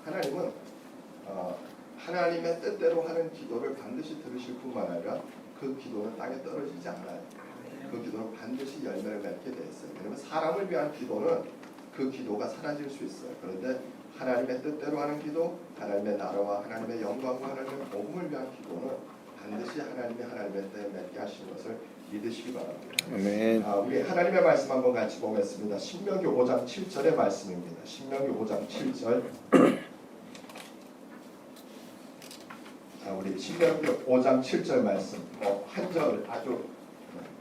하나님은 하나님의 뜻대로 하는 기도를 반드시 들으실 뿐만 아니라 그 기도는 땅에 떨어지지 않아요. 그 기도는 반드시 열매를 맺게 돼 있어요. 왜냐하면 사람을 위한 기도는 그 기도가 사라질 수 있어요. 그런데 하나님의 뜻대로 하는 기도, 하나님의 나라와 하나님의 영광과 하나님의 복음을 위한 기도는 반드시 하나님의 때에 맺게 하시는 것을 믿으시기 바랍니다. 아멘. 우리 하나님의 말씀 한번 같이 보겠습니다. 신명기 5장 7절의 말씀입니다. 신명기 5장 7절. 우리 신명기 5장 7절 말씀, 한 절 아주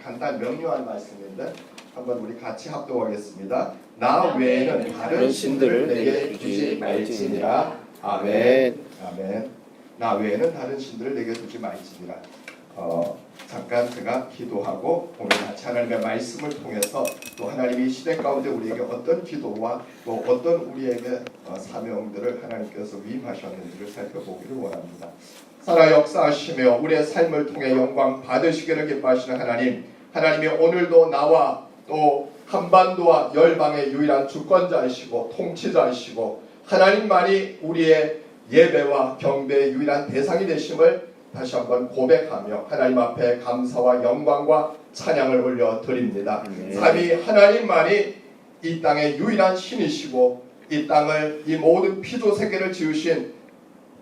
간단 명료한 말씀인데 한번 우리 같이 합독하겠습니다. 나 외에는 다른 신들을 내게 두지 말지니라. 아멘. 아멘. 나 외에는 다른 신들을 내게 두지 말지니라. 잠깐 제가 기도하고 오늘 같이 하나님의 말씀을 통해서 또 하나님이 시대 가운데 우리에게 어떤 기도와 또 어떤 우리에게 사명들을 하나님께서 위임하셨는지를 살펴보기를 원합니다. 살아 역사하시며 우리의 삶을 통해 영광 받으시기를 기뻐하시는 하나님, 하나님이 오늘도 나와 또 한반도와 열방의 유일한 주권자이시고 통치자이시고 하나님만이 우리의 예배와 경배의 유일한 대상이 되심을 다시 한번 고백하며 하나님 앞에 감사와 영광과 찬양을 올려드립니다. 삼위 하나님만이 이 땅의 유일한 신이시고 이 땅을 이 모든 피조 세계를 지으신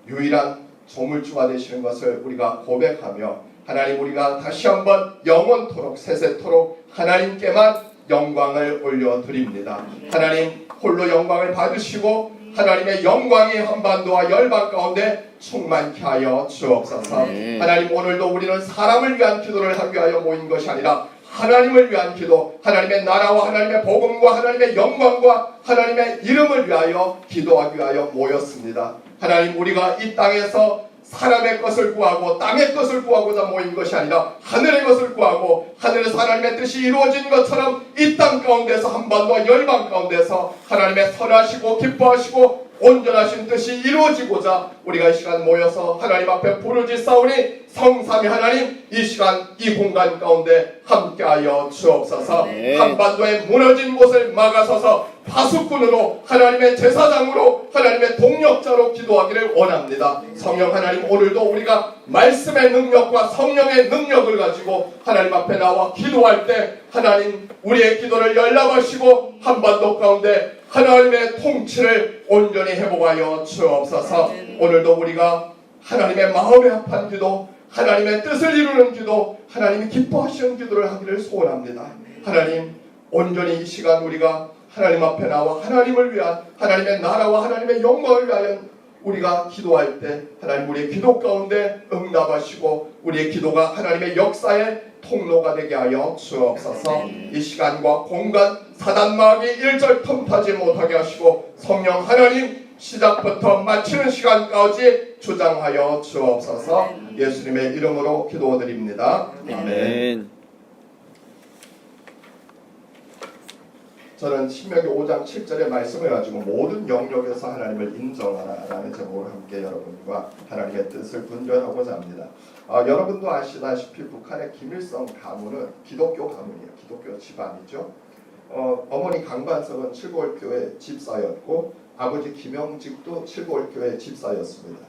유일한 조물주가 되시는 것을 우리가 고백하며 하나님 우리가 다시 한번 영원토록 세세토록 하나님께만 영광을 올려드립니다. 하나님 홀로 영광을 받으시고 하나님의 영광이 한반도와 열방 가운데 충만케 하여 주옵소서. 하나님 오늘도 우리는 사람을 위한 기도를 하기 위하여 모인 것이 아니라 하나님을 위한 기도, 하나님의 나라와 하나님의 복음과 하나님의 영광과 하나님의 이름을 위하여 기도하기 위하여 모였습니다. 하나님 우리가 이 땅에서 사람의 것을 구하고 땅의 것을 구하고자 모인 것이 아니라 하늘의 것을 구하고 하늘에서 하나님의 뜻이 이루어진 것처럼 이 땅 가운데서 한반도와 열방 가운데서 하나님의 선하시고 기뻐하시고 온전하신 뜻이 이루어지고자 우리가 이 시간 모여서 하나님 앞에 부르짖사오니 성삼위 하나님 이 시간 이 공간 가운데 함께하여 주옵소서. 한반도의 무너진 곳을 막아서서 파수꾼으로 하나님의 제사장으로 하나님의 동력자로 기도하기를 원합니다. 성령 하나님 오늘도 우리가 말씀의 능력과 성령의 능력을 가지고 하나님 앞에 나와 기도할 때 하나님 우리의 기도를 열람하시고 한반도 가운데 하나님의 통치를 온전히 회복하여 주옵소서. 오늘도 우리가 하나님의 마음에 합한 기도, 하나님의 뜻을 이루는 기도, 하나님이 기뻐하시는 기도를 하기를 소원합니다. 하나님 온전히 이 시간 우리가 하나님 앞에 나와 하나님을 위한 하나님의 나라와 하나님의 영광을 위하여 우리가 기도할 때 하나님 우리의 기도 가운데 응답하시고 우리의 기도가 하나님의 역사의 통로가 되게 하여 주옵소서. 이 시간과 공간 사단마귀 일절 틈타지 못하게 하시고 성령 하나님 시작부터 마치는 시간까지 주장하여 주옵소서. 예수님의 이름으로 기도드립니다. 아멘. 저는 신명기 5장 7절의 말씀을 가지고 모든 영역에서 하나님을 인정하라라는 제목으로 함께 여러분과 하나님의 뜻을 분별하고자 합니다. 여러분도 아시다시피 북한의 김일성 가문은 기독교 가문이에요. 기독교 집안이죠. 어머니 강반석은 칠골교회 집사였고 아버지 김영직도 칠골교회 집사였습니다.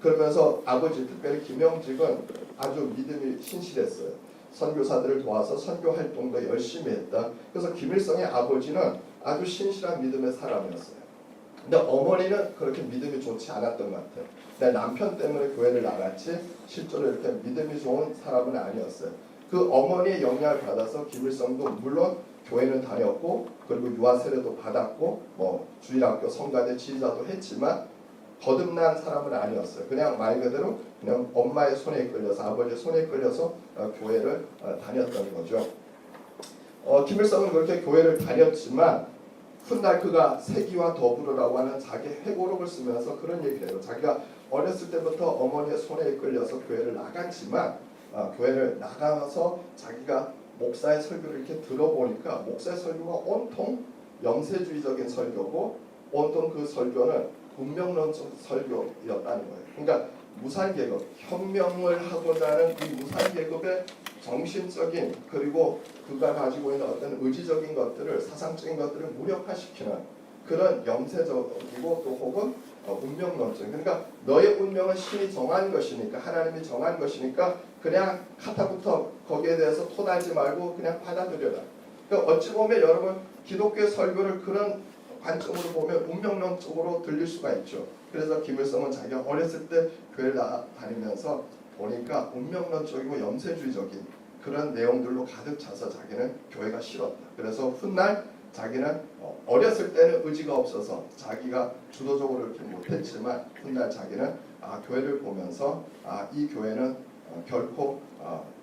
그러면서 아버지 특별히 김영직은 아주 믿음이 신실했어요. 선교사들을 도와서 선교 활동도 열심히 했다. 그래서 김일성의 아버지는 아주 신실한 믿음의 사람이었어요. 근데 어머니는 그렇게 믿음이 좋지 않았던 것 같아요. 내 남편 때문에 교회를 나갔지 실제로 이렇게 믿음이 좋은 사람은 아니었어요. 그 어머니의 영향을 받아서 김일성도 물론 교회는 다녔고 그리고 유아 세례도 받았고 주일학교 성가대 지휘자도 했지만 거듭난 사람은 아니었어요. 그냥 말 그대로 그냥 엄마의 손에 이끌려서 아버지의 손에 이끌려서 교회를 다녔던 거죠. 김일성은 그렇게 교회를 다녔지만 훗날 그가 세기와 더불으라고 하는 자기 회고록을 쓰면서 그런 얘기를 해요. 자기가 어렸을 때부터 어머니의 손에 이끌려서 교회를 나갔지만 교회를 나가서 자기가 목사의 설교를 이렇게 들어보니까 목사의 설교가 온통 영세주의적인 설교고 온통 그 설교는 운명론적 설교였다는 거예요. 그러니까 무산계급, 혁명을 하고자 하는 이 무산계급의 정신적인 그리고 그가 가지고 있는 어떤 의지적인 것들을 사상적인 것들을 무력화시키는 그런 영세적이고 또 혹은 운명론적. 그러니까 너의 운명은 신이 정한 것이니까 하나님이 정한 것이니까 그냥 카타부터 거기에 대해서 토달지 말고 그냥 받아들여라. 그러니까 어찌 보면 여러분 기독교의 설교를 그런 관점으로 보면 운명론적으로 들릴 수가 있죠. 그래서 김일성은 자기가 어렸을 때 교회를 다니면서 보니까 운명론적이고 염세주의적인 그런 내용들로 가득 차서 자기는 교회가 싫었다. 그래서 훗날 자기는 어렸을 때는 의지가 없어서 자기가 주도적으로 이렇게 못했지만 훗날 자기는 교회를 보면서 이 교회는 결코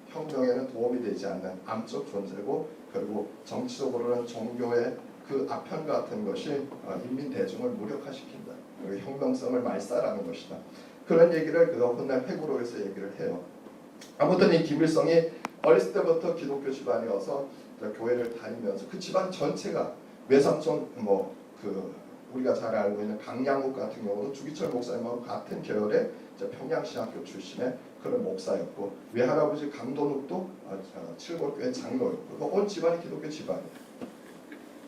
혁명에는 도움이 되지 않는 암적 존재고 그리고 정치적으로는 종교의 그 아편 같은 것이 인민 대중을 무력화시킨다. 그리고 혁명성을 말살하는 것이다. 그런 얘기를 그가 훗날 회고록에서 얘기를 해요. 아무튼 이 김일성이 어렸을 때부터 기독교 집안이어서 교회를 다니면서 그 집안 전체가 외삼촌 우리가 잘 알고 있는 강양욱 같은 경우도 주기철 목사님하고 같은 계열의 평양신학교 출신의 그런 목사였고 외할아버지 강도욱도 칠골교회 장로였고 온 집안이 기독교 집안이에요.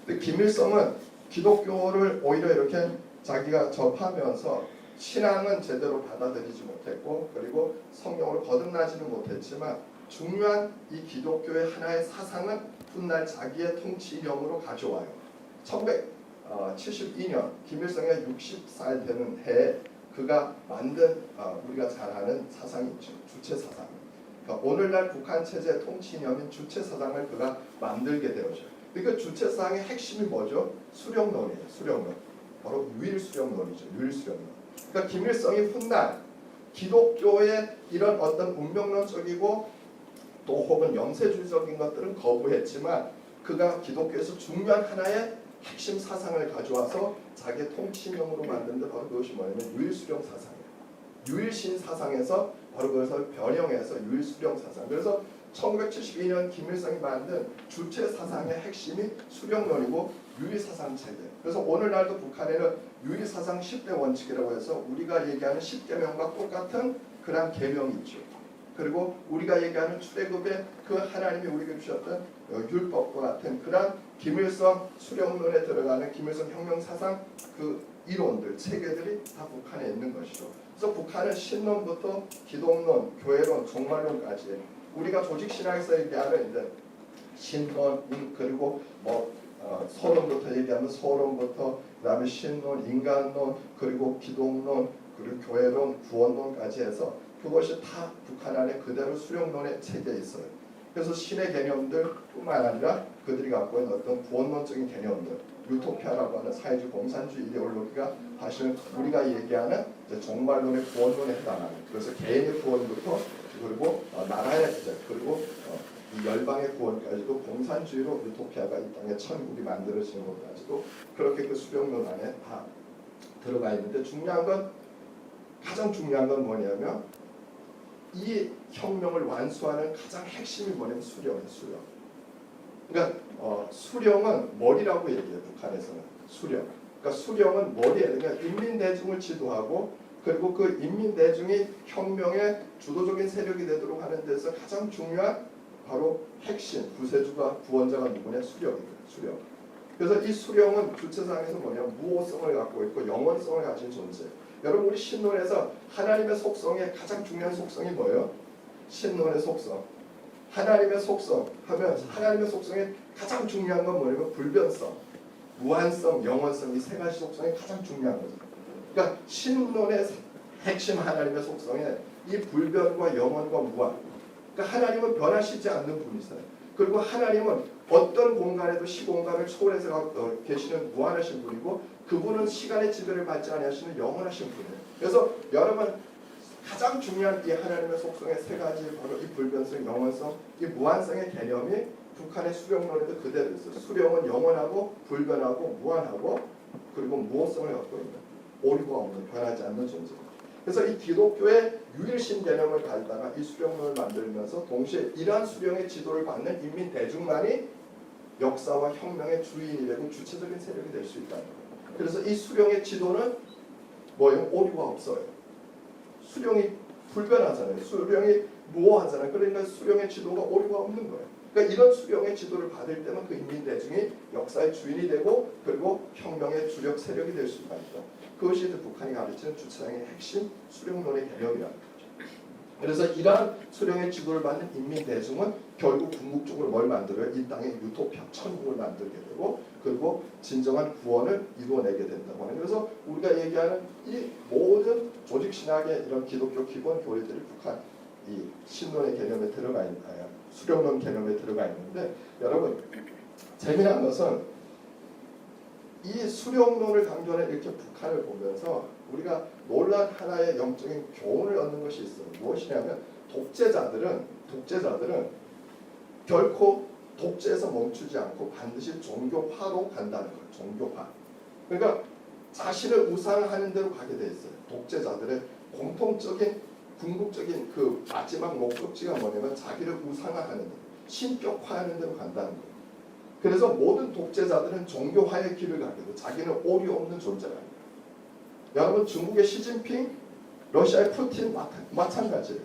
근데 김일성은 기독교를 오히려 이렇게 자기가 접하면서 신앙은 제대로 받아들이지 못했고 그리고 성경을 거듭나지는 못했지만 중요한 이 기독교의 하나의 사상은 훗날 자기의 통치 이념으로 가져와요. 1972년 김일성이 60살 되는 해에 그가 만든 우리가 잘 아는 사상이 있죠. 주체사상. 그러니까 오늘날 북한 체제의 통치 이념인 주체사상을 그가 만들게 되었죠. 그 주체사상의 핵심이 뭐죠? 수령론이에요. 수령론. 바로 유일수령론이죠. 유일수령론. 그러니까 김일성이 훗날 기독교의 이런 어떤 운명론적이고 또 혹은 염세주의적인 것들은 거부했지만 그가 기독교에서 중요한 하나의 핵심 사상을 가져와서 자기의 통치명으로 만든데 바로 그것이 뭐냐면 유일수령 사상이에요. 유일신 사상에서 바로 그것을 변형해서 유일수령 사상. 그래서 1972년 김일성이 만든 주체 사상의 핵심이 수령론이고 유일사상 체계. 그래서 오늘날도 북한에는 유일사상 10대 원칙이라고 해서 우리가 얘기하는 10계명과 똑같은 그런 계명이 있죠. 그리고 우리가 얘기하는 출애굽의 그 하나님이 우리에게 주셨던 율법과 같은 그런 김일성 수령론에 들어가는 김일성 혁명사상 그 이론들, 체계들이 다 북한에 있는 것이죠. 그래서 북한은 신론부터 기독론, 교회론, 종말론까지 우리가 조직신학에서 얘기하는 이제 신론, 그리고 서론부터 얘기하면 서론부터 그다음에 신론, 인간론, 그리고 기독론, 그리고 교회론, 구원론까지 해서 그것이 다 북한 안에 그대로 수령론의 체계에 있어요. 그래서 신의 개념들뿐만 아니라 그들이 갖고 있는 어떤 구원론적인 개념들, 유토피아라고 하는 사회주의 공산주의 이데올로기가 사실은 우리가 얘기하는 종말론의 구원론에 해당하는, 그래서 개인의 구원부터 그리고 나라의 그리고 이 열방의 구원까지도 공산주의로 유토피아가 이 땅에 천국이 만들어지는 것까지도 그렇게 그 수령론 안에 다 들어가 있는데 가장 중요한 건 뭐냐면 이 혁명을 완수하는 가장 핵심이 뭐냐면 수령이에요. 수령. 그러니까 수령은 머리라고 얘기해요. 북한에서는 수령. 그러니까 수령은 머리에 그러니까 인민대중을 지도하고 그리고 그 인민대중이 혁명의 주도적인 세력이 되도록 하는 데서 가장 중요한 바로 핵심 구세주가 구원자가 누구냐? 수령입니다. 수령. 그래서 이 수령은 주체상에서 무호성을 갖고 있고 영원성을 가진 존재. 여러분 우리 신론에서 하나님의 속성의 가장 중요한 속성이 뭐예요? 신론의 속성. 하나님의 속성 하면 하나님의 속성의 가장 중요한 건 뭐냐면 불변성, 무한성, 영원성 이 세 가지 속성이 가장 중요한 거죠. 그러니까 신론의 핵심 하나님의 속성에 이 불변과 영원과 무한. 그러니까 하나님은 변하시지 않는 분이세요. 그리고 하나님은 어떤 공간에도 시공간을 초월해서 계시는 무한하신 분이고 그분은 시간의 지배를 받지 아니하시는 영원하신 분이에요. 그래서 여러분 가장 중요한 이 하나님의 속성의 세 가지 바로 이 불변성, 영원성, 이 무한성의 개념이 북한의 수령론에도 그대로 있어요. 수령은 영원하고 불변하고 무한하고 그리고 무호성을 갖고 있는 오류가 없는 변하지 않는 존재입니다. 그래서 이 기독교의 유일신 개념을 갖다가 이 수령론을 만들면서 동시에 이러한 수령의 지도를 받는 인민 대중만이 역사와 혁명의 주인이 되고 주체적인 세력이 될 수 있다는 거예요. 그래서 이 수령의 지도는 뭐예요? 오류가 없어요. 수령이 불변하잖아요. 수령이 무호하잖아요. 그러니까 수령의 지도가 오류가 없는 거예요. 그러니까 이런 수령의 지도를 받을 때만 그 인민 대중이 역사의 주인이 되고 그리고 혁명의 주력 세력이 될 수가 있다. 그것이 북한이 가르치는 주체장의 핵심 수령론의 개념이라는 거죠. 그래서 이러한 수령의 지도를 받는 인민 대중은 결국 궁극적으로 뭘 만들어요? 이 땅의 유토피아 천국을 만들게 되고 그리고 진정한 구원을 이루어내게 된다고 하는. 그래서 우리가 얘기하는 이 모든 조직 신학의 이런 기독교 기본 교리들이 북한 이 신론의 개념에 들어가 있는 수령론 개념에 들어가 있는데 여러분 재미난 것은 이 수령론을 강조하는 이렇게 북한을 보면서 우리가 놀란 하나의 영적인 교훈을 얻는 것이 있어요. 무엇이냐면 독재자들은 결코 독재에서 멈추지 않고 반드시 종교화로 간다는 거예요. 종교화. 그러니까 자신을 우상하는 대로 가게 돼 있어요. 독재자들의 공통적인 궁극적인 그 마지막 목적지가 뭐냐면 자기를 우상화하는 대로, 신격화하는 대로 간다는 거예요. 그래서 모든 독재자들은 종교화의 길을 가게 돼. 자기는 오류 없는 존재가 아니에요. 여러분 중국의 시진핑, 러시아의 푸틴 마찬가지예요.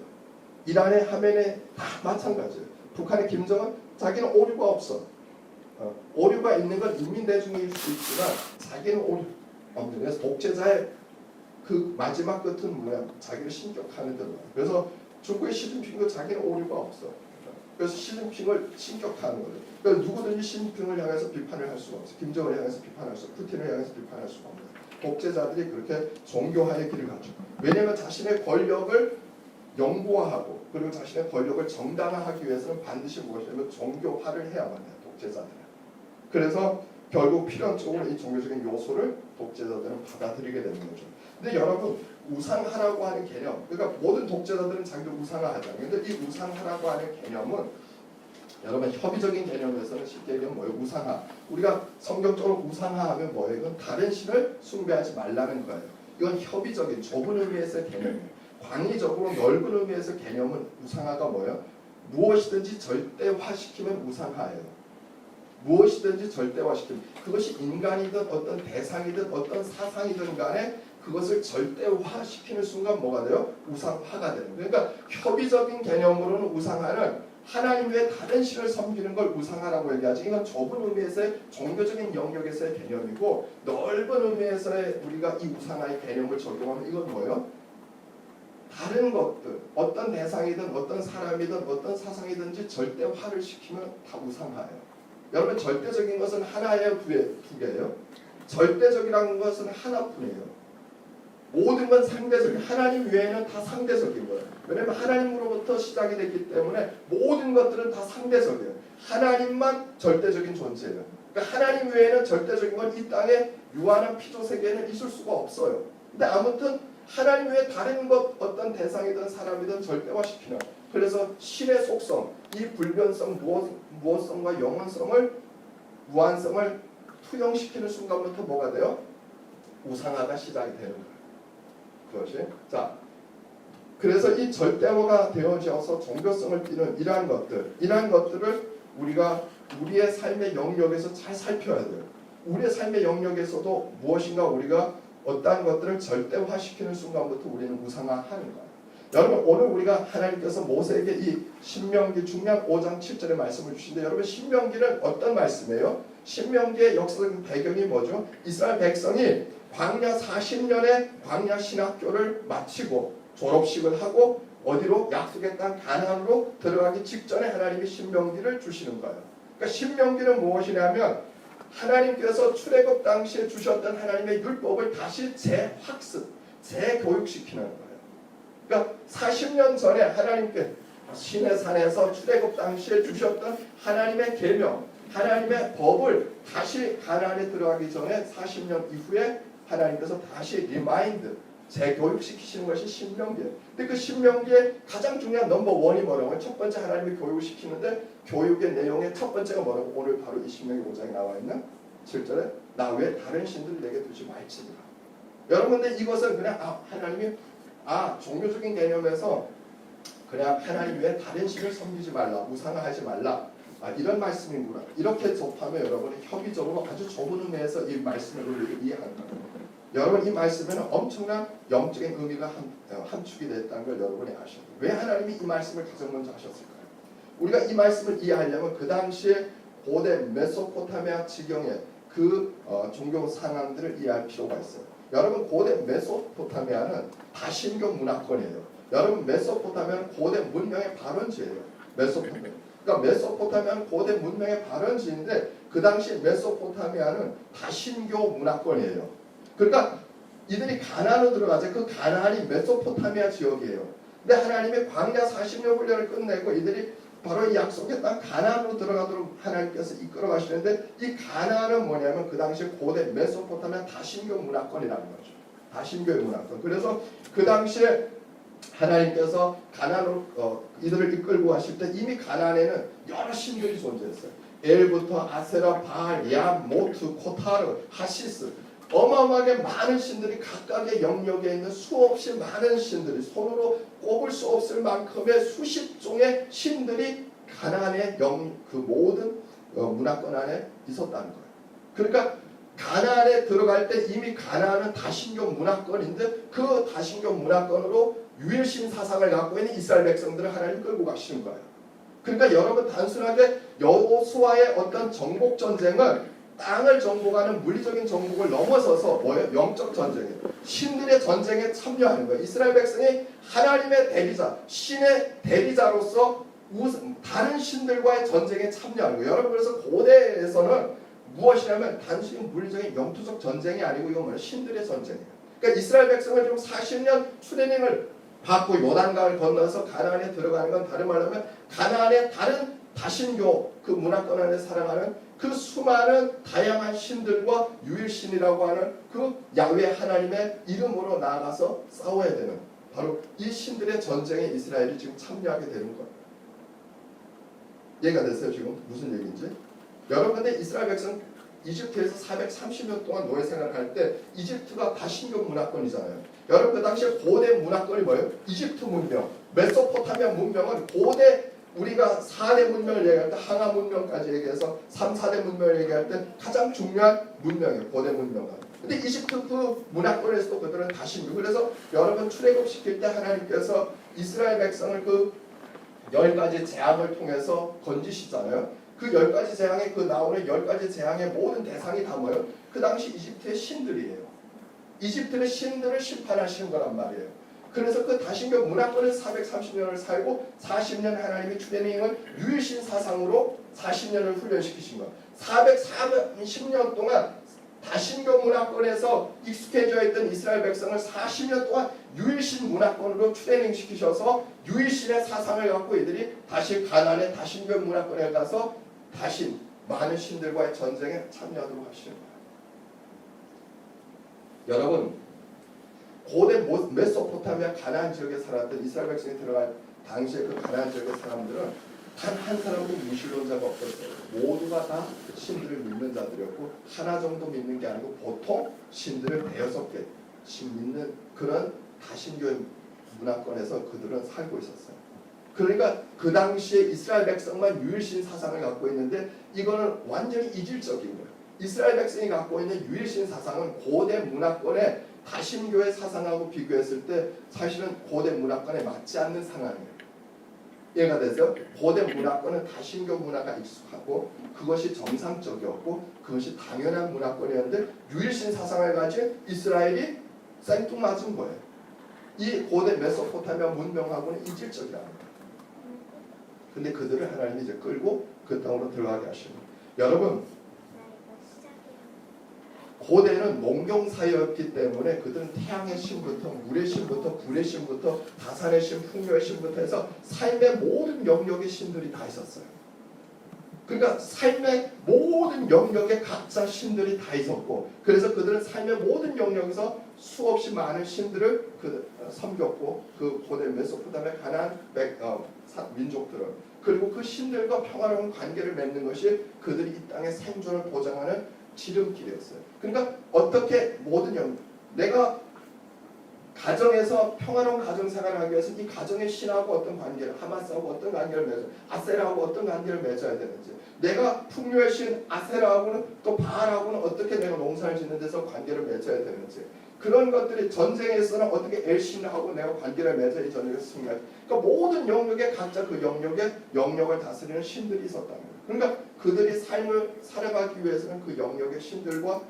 이란의 하메네 다 마찬가지예요. 북한의 김정은 자기는 오류가 없어. 오류가 있는 건 인민대중일 수 있지만 자기는 오류 없는. 그래서 독재자의 그 마지막 끝은 뭐야? 자기를 신격하는 대로. 그래서 중국의 시진핑도 자기는 오류가 없어. 그래서 시진핑을 신격하는 거예요. 그러니까 누구든지 시진핑을 향해서 비판을 할 수가 없어. 김정은을 향해서 비판할 수 없어. 푸틴을 향해서 비판할 수가 없는 거예요. 독재자들이 그렇게 종교화의 길을 가죠. 왜냐하면 자신의 권력을 영구화하고 그리고 자신의 권력을 정당화하기 위해서는 반드시 무엇이냐면 종교화를 해야만 해요. 독재자들은. 그래서 결국 필연적으로 이 종교적인 요소를 독재자들은 받아들이게 되는 거죠. 근데 여러분 우상화라고 하는 개념, 그러니까 모든 독재자들은 자기를 우상화하잖아요. 근데 이 우상화라고 하는 개념은 여러분 협의적인 개념에서는 쉽게 얘기하면 뭐예요? 우상화. 우리가 성경적으로 우상화하면 뭐예요? 이건 다른 신을 숭배하지 말라는 거예요. 이건 협의적인 좁은 의미에서의 개념이에요. 광의적으로 넓은 의미에서 개념은 우상화가 뭐예요? 무엇이든지 절대화시키면 우상화예요. 무엇이든지 절대화시키면 그것이 인간이든 어떤 대상이든 어떤 사상이든 간에 그것을 절대화시키는 순간 뭐가 돼요? 우상화가 되는 거예요. 그러니까 협의적인 개념으로는 우상화는 하나님 외에 다른 신을 섬기는 걸 우상화라고 얘기하지. 이건 좁은 의미에서의 종교적인 영역에서의 개념이고 넓은 의미에서의 우리가 이 우상화의 개념을 적용하면 이건 뭐예요? 다른 것들, 어떤 대상이든 어떤 사람이든 어떤 사상이든지 절대화를 시키면 다 우상화예요. 여러분 절대적인 것은 하나예요? 두 개예요? 절대적이라는 것은 하나뿐이에요. 모든 건 상대적이에요. 하나님 외에는 다 상대적인 거예요. 왜냐하면 하나님으로부터 시작이 됐기 때문에 모든 것들은 다 상대적이에요. 하나님만 절대적인 존재예요. 그러니까 하나님 외에는 절대적인 건 이 땅에 유한한 피조 세계에는 있을 수가 없어요. 근데 아무튼 하나님 외에 다른 것 어떤 대상이든 사람이든 절대화시키는, 그래서 신의 속성, 이 불변성, 무엇성과 영원성을 무한성을 투영시키는 순간부터 뭐가 돼요? 우상화가 시작이 되는 거예요. 그것이. 자, 그래서 이 절대화가 되어져서 종교성을 띠는 이러한 것들을 우리가 우리의 삶의 영역에서 잘 살펴야 돼요. 우리의 삶의 영역에서도 무엇인가 우리가 어떠한 것들을 절대화시키는 순간부터 우리는 우상화하는 거예요. 여러분 오늘 우리가 하나님께서 모세에게 이 신명기 중량 5장 7절의 말씀을 주신데, 여러분 신명기는 어떤 말씀이에요? 신명기의 역사적인 배경이 뭐죠? 이스라엘 백성이 광야 40년의 광야 신학교를 마치고 졸업식을 하고 어디로? 약속의 땅 가나안으로 들어가기 직전에 하나님이 신명기를 주시는 거예요. 그러니까 신명기는 무엇이냐면 하나님께서 출애굽 당시에 주셨던 하나님의 율법을 다시 재학습, 재교육시키는 거예요. 그러니까 40년 전에 하나님께 시내산에서 출애굽 당시에 주셨던 하나님의 계명, 하나님의 법을 다시 가나안에 들어가기 전에 40년 이후에 하나님께서 다시 리마인드, 재교육시키시는 것이 신명기예요. 근데 그 신명기의 가장 중요한 넘버 원이 뭐라고요? 첫 번째 하나님이 교육을 시키는데 교육의 내용의 첫 번째가 뭐라고? 오늘 바로 이 신명기 5장에 나와 있는 7절에 나 외에 다른 신들을 내게 두지 말지니라. 여러분 근데 이것은 그냥 하나님이 종교적인 개념에서 그냥 하나님 외에 다른 신을 섬기지 말라, 우상화하지 말라, 이런 말씀이구나. 이렇게 접하면 여러분이 협의적으로 아주 좁은 의미에서 이 말씀을 이해하는 거예요. 여러분 이 말씀에는 엄청난 영적인 의미가 함축이 됐다는 걸 여러분이 아셔야 돼요. 왜 하나님이 이 말씀을 가장 먼저 하셨을까요? 우리가 이 말씀을 이해하려면 그 당시에 고대 메소포타미아 지경의 그 종교 상황들을 이해할 필요가 있어요. 여러분 고대 메소포타미아는 다신교 문화권이에요. 여러분 메소포타미아는 고대 문명의 발원지예요. 메소포타미아. 그러니까 메소포타미아는 고대 문명의 발원지인데 그 당시 메소포타미아는 다신교 문화권이에요. 그러니까 이들이 가나안으로 들어가서 그 가나안이 메소포타미아 지역이에요. 근데 하나님이 광야 40년 훈련을 끝내고 이들이 바로 이 약속의 땅 가나안으로 들어가도록 하나님께서 이끌어 가시는데 이 가나안은 뭐냐면 그 당시 고대 메소포타미아 다신교 문화권이라는 거죠. 다신교의 문화권. 그래서 그 당시에 하나님께서 가나안으로 이들을 이끌고 가실 때 이미 가나안에는 여러 신들이 존재했어요. 엘부터 아세라, 바알, 얌, 모트, 코타르, 하시스 어마어마하게 많은 신들이 각각의 영역에 있는 수없이 많은 신들이 손으로 꼽을 수 없을 만큼의 수십 종의 신들이 가나안의 그 모든 문화권 안에 있었다는 거예요. 그러니까 가나안에 들어갈 때 이미 가나안은 다신교 문화권인데 그 다신교 문화권으로 유일신 사상을 갖고 있는 이스라엘 백성들을 하나님 끌고 가시는 거예요. 그러니까 여러분 단순하게 여호수아의 어떤 정복 전쟁은 땅을 정복하는 물리적인 정복을 넘어서서 뭐예요? 영적 전쟁이에요. 신들의 전쟁에 참여하는 거예요. 이스라엘 백성이 하나님의 대리자, 신의 대리자로서 다른 신들과의 전쟁에 참여하는 거예요. 여러분 그래서 고대에서는 무엇이냐면 단순히 물리적인 영투적 전쟁이 아니고 이건 뭐예요? 신들의 전쟁이에요. 그러니까 이스라엘 백성을 좀 40년 트레이닝을 받고 요단강을 건너서 가나안에 들어가는 건 다른 말로 하면 가나안의 다른 다신교 그 문화권 안에 살아가는 그 수많은 다양한 신들과 유일신이라고 하는 그 야훼 하나님의 이름으로 나아가서 싸워야 되는 바로 이 신들의 전쟁에 이스라엘이 지금 참여하게 되는 거예요. 이해가 됐어요? 지금 무슨 얘기인지? 여러분 근데 이스라엘 백성 이집트에서 430년 동안 노예 생활할 때 이집트가 다신교 문화권이잖아요. 여러분 그 당시에 고대 문화권이 뭐예요? 이집트 문명, 메소포타미아 문명은 고대 우리가 4대 문명을 얘기할 때 항아 문명까지 얘기해서 3, 4대 문명을 얘기할 때 가장 중요한 문명이에요. 고대 문명은. 근데 이집트 그 문화권에서도 그들은 다신교. 그래서 여러분 출애굽시킬 때 하나님께서 이스라엘 백성을 그 10가지 재앙을 통해서 건지시잖아요. 그 10가지 재앙에 그 나오는 10가지 재앙의 모든 대상이 다 뭐예요? 그 당시 이집트의 신들이에요. 이집트는 신들을 심판하시는 거란 말이에요. 그래서 그 다신교 문화권을 430년을 살고 40년 하나님이 트레이닝을 유일신 사상으로 40년을 훈련시키신 거예요. 440년 동안 다신교 문화권에서 익숙해져 있던 이스라엘 백성을 40년 동안 유일신 문화권으로 트레이닝 시키셔서 유일신의 사상을 갖고 이들이 다시 가나안의 다신교 문화권에 가서 다시 많은 신들과의 전쟁에 참여하도록 하시는 거예요. 여러분 고대 메소포타미아 가나안 지역에 살았던 이스라엘 백성이 들어갈 당시에 그 가나안 지역의 사람들은 단 한 사람도 무신론자가 없었어요. 모두가 다 신들을 믿는 자들이었고 하나 정도 믿는 게 아니고 보통 신들을 5개씩 믿는 그런 다신교의 문화권에서 그들은 살고 있었어요. 그러니까 그 당시에 이스라엘 백성만 유일신 사상을 갖고 있는데 이거는 완전히 이질적인 거예요. 이스라엘 백성이 갖고 있는 유일신 사상은 고대 문화권의 다신교의 사상하고 비교했을 때 사실은 고대 문화권에 맞지 않는 상황이에요. 이해가 되세요? 고대 문화권은 다신교 문화가 익숙하고 그것이 정상적이었고 그것이 당연한 문화권이었는데 유일신 사상을 가진 이스라엘이 생뚱맞은 거예요. 이 고대 메소포타미아 문명하고는 이질적이라는 거예요. 근데 그들을 하나님이 이제 끌고 그 땅으로 들어가게 하시는 거예요. 여러분 고대는 농경사였기 때문에 그들은 태양의 신부터 물의 신부터 불의 신부터 다산의 신, 풍요의 신부터 해서 삶의 모든 영역의 신들이 다 있었어요. 그러니까 삶의 모든 영역에 각자 신들이 다 있었고 그래서 그들은 삶의 모든 영역에서 수없이 많은 신들을 섬겼고 그 고대 메소포타미아 가나안 민족들은 그리고 그 신들과 평화로운 관계를 맺는 것이 그들이 이 땅의 생존을 보장하는 지름길이었어요. 그러니까 어떻게 모든 내가 가정에서 평화로운 가정 생활을 하기 위해서 이 가정의 신하고 어떤 관계를, 하마스하고 어떤 관계를 맺어야, 아세라하고 어떤 관계를 맺어야 되는지, 내가 풍요의 신 아세라하고는 또 바알하고는 어떻게 내가 농사를 짓는 데서 관계를 맺어야 되는지, 그런 것들이 전쟁에서는 어떻게 엘신하고 내가 관계를 맺어야 이 전쟁에서 승리할, 그러니까 모든 영역에 각자 그 영역에 영역을 다스리는 신들이 있었다는 거예요. 그러니까 그들이 삶을 살아가기 위해서는 그 영역의 신들과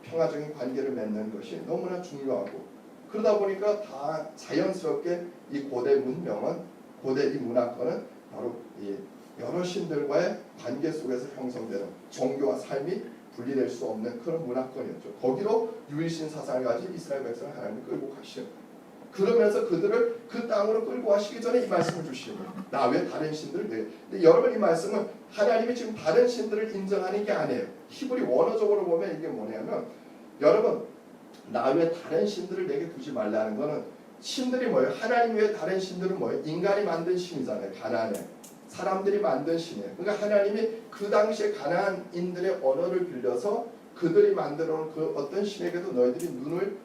평화적인 관계를 맺는 것이 너무나 중요하고, 그러다 보니까 다 자연스럽게 이 고대 문명은, 고대 이 문화권은 바로 이 여러 신들과의 관계 속에서 형성되는 종교와 삶이 분리될 수 없는 그런 문화권이었죠. 거기로 유일신 사상을 가진 이스라엘 백성을 하나님이 끌고 가시는, 그러면서 그들을 그 땅으로 끌고 가시기 전에 이 말씀을 주시는 거예요. 나 외 다른 신들을 내게. 근데 여러분, 이 말씀은 하나님이 지금 다른 신들을 인정하는 게 아니에요. 히브리 원어적으로 보면 이게 뭐냐면, 여러분, 나 외 다른 신들을 내게 두지 말라는 거는, 신들이 뭐예요? 하나님 외에 다른 신들은 뭐예요? 인간이 만든 신이잖아요. 가나안에 사람들이 만든 신이에요. 그러니까 하나님이 그 당시에 가나안인들의 언어를 빌려서 그들이 만들어 놓은 그 어떤 신에게도 너희들이 눈을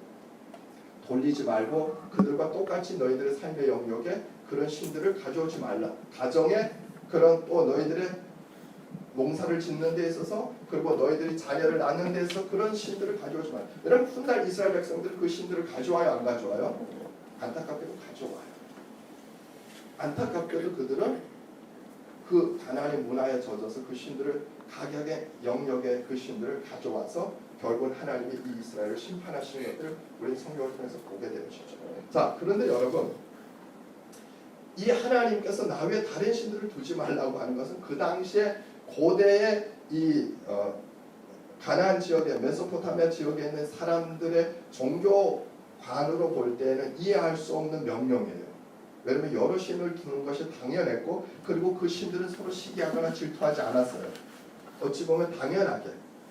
돌리지 말고 그들과 똑같이 너희들의 삶의 영역에 그런 신들을 가져오지 말라. 가정에 그런, 또 너희들의 농사를 짓는 데 있어서, 그리고 너희들이 자녀를 낳는 데 있어서 그런 신들을 가져오지 말라. 여러분, 훗날 이스라엘 백성들이 그 신들을 가져와요, 안 가져와요? 안타깝게도 가져와요. 안타깝게도 그들은 그 가나안의 문화에 젖어서 그 신들을, 각각의 영역의 그 신들을 가져와서 결국은 하나님이 이 이스라엘을 심판하시는 것들을 우리 성경을 통해서 보게 되는 것이죠. 자, 그런데 여러분, 이 하나님께서 나 외에 다른 신들을 두지 말라고 하는 것은 그 당시에 고대의 이 가나안 지역에, 메소포타미아 지역에 있는 사람들의 종교관으로 볼 때는 이해할 수 없는 명령이에요. 왜냐하면 여러 신을 두는 것이 당연했고, 그리고 그 신들은 서로 시기하거나 질투하지 않았어요. 어찌 보면 당연하게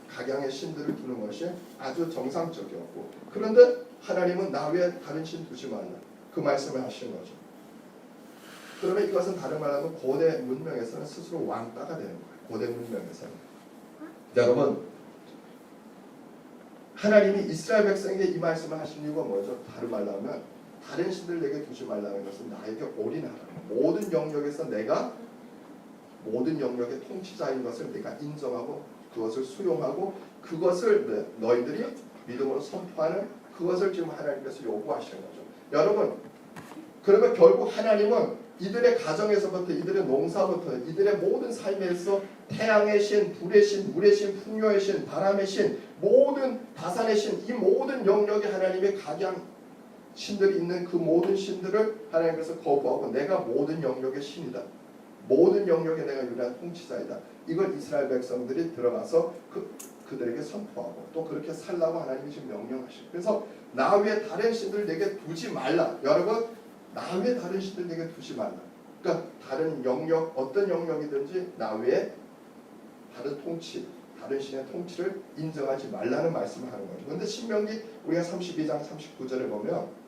각양의 신들을 두는 것이 아주 정상적이었고, 그런데 하나님은 나 외에 다른 신 두지 말라, 그 말씀을 하시는 거죠. 그러면 이것은 다른 말로 하면 고대 문명에서는 스스로 왕따가 되는 거예요. 고대 문명에서는. 여러분, 하나님이 이스라엘 백성에게 이 말씀을 하신 이유가 뭐죠? 다른 말로 하면 다른 신들 내게 두지 말라는 것은 나에게 올인하라. 모든 영역에서 내가 모든 영역의 통치자인 것을 내가 인정하고 그것을 수용하고 그것을 너희들이 믿음으로 선포하는, 그것을 지금 하나님께서 요구하시는 거죠. 여러분, 그러면 결국 하나님은 이들의 가정에서부터, 이들의 농사부터, 이들의 모든 삶에서 태양의 신, 불의 신, 물의 신, 풍요의 신, 바람의 신, 모든 다산의 신, 이 모든 영역에 하나님의 각양 신들이 있는 그 모든 신들을 하나님께서 거부하고 내가 모든 영역의 신이다, 모든 영역에 내가 유일한 통치자이다, 이걸 이스라엘 백성들이 들어가서 그들에게 선포하고 또 그렇게 살라고 하나님이 지금 명령하시고, 그래서 나 외에 다른 신들 내게 두지 말라. 여러분, 나 외에 다른 신들 내게 두지 말라. 그러니까 다른 영역, 어떤 영역이든지 나 외에 다른 통치, 다른 신의 통치를 인정하지 말라는 말씀을 하는 거죠. 그런데 신명기 우리가 32장 39절에 보면,